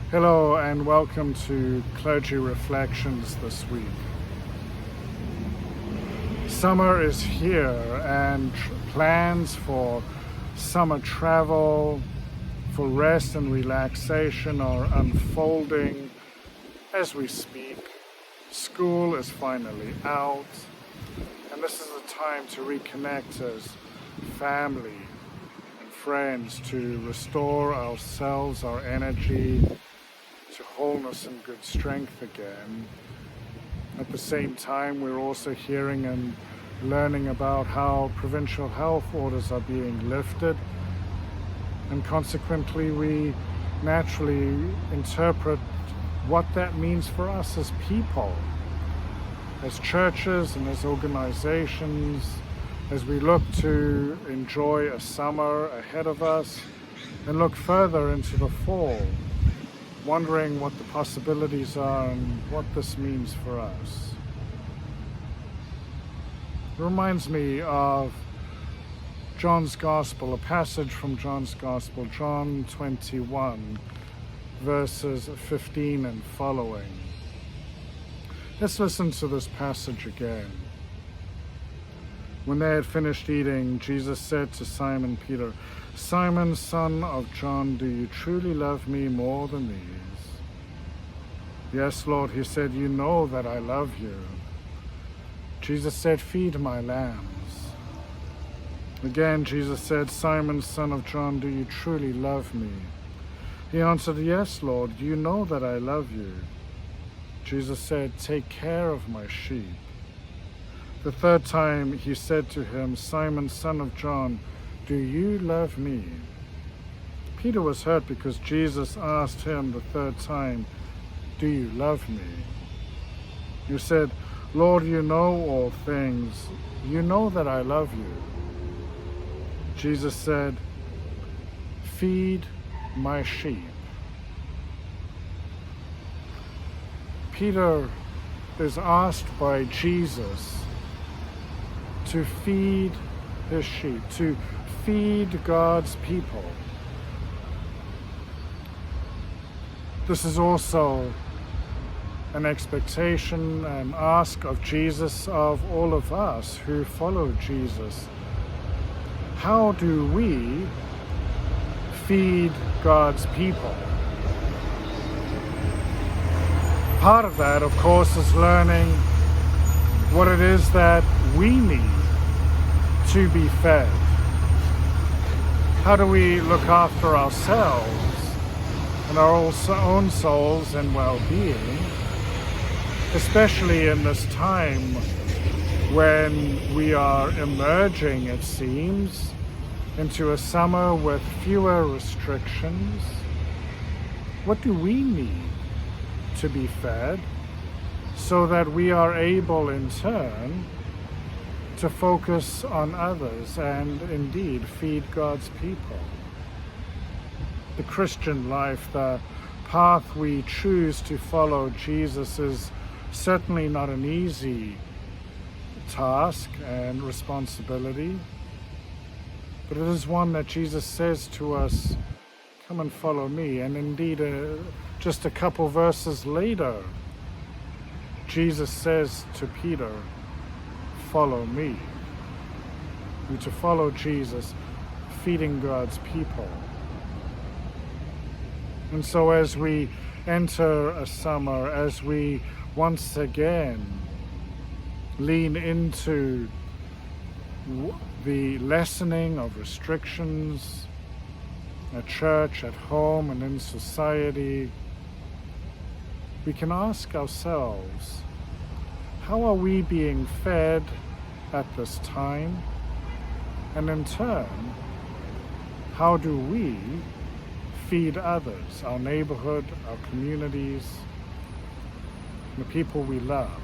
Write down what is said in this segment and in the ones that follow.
Hello and welcome to Clergy Reflections this week. Summer is here and plans for summer travel, for rest and relaxation are unfolding as we speak. School is finally out, and this is a time to reconnect as family and friends, to restore ourselves, our energy, to wholeness and good strength again. At the same time, we're also hearing and learning about how provincial health orders are being lifted, and consequently we naturally interpret what that means for us as people, as churches and as organizations, as we look to enjoy a summer ahead of us and look further into the fall, wondering what the possibilities are and what this means for us. It reminds me of John's Gospel, a passage from John's Gospel, John 21, verses 15 and following. Let's listen to this passage again. When they had finished eating, Jesus said to Simon Peter, "Simon, son of John, do you truly love me more than these?" "Yes, Lord," he said, "you know that I love you." Jesus said, "Feed my lambs." Again, Jesus said, "Simon, son of John, do you truly love me?" He answered, "Yes, Lord, you know that I love you." Jesus said, "Take care of my sheep." The third time he said to him, "Simon, son of John, do you love me?" Peter was hurt because Jesus asked him the third time, "Do you love me?" He said, "Lord, you know all things. You know that I love you." Jesus said, "Feed my sheep." Peter is asked by Jesus to feed his sheep, to feed God's people. This is also an expectation and ask of Jesus of all of us who follow Jesus. How do we feed God's people? Part of that, of course, is learning what it is that we need to be fed. How do we look after ourselves and our own souls and well-being, especially in this time when we are emerging, it seems, into a summer with fewer restrictions? What do we need to be fed so that we are able in turn to focus on others and indeed feed God's people? The Christian life, the path we choose to follow Jesus, is certainly not an easy task and responsibility, but it is one that Jesus says to us, "Come and follow me." And indeed, just a couple verses later, Jesus says to Peter, "Follow me." And to follow Jesus, feeding God's people. And so as we enter a summer, as we once again lean into the lessening of restrictions at church, at home, and in society, we can ask ourselves, how are we being fed at this time? And in turn, how do we feed others, our neighborhood, our communities, the people we love,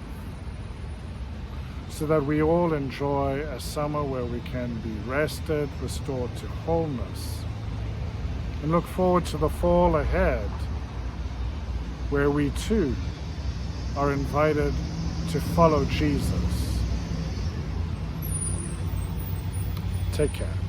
so that we all enjoy a summer where we can be rested, restored to wholeness, and look forward to the fall ahead, where we too are invited to follow Jesus. Take care.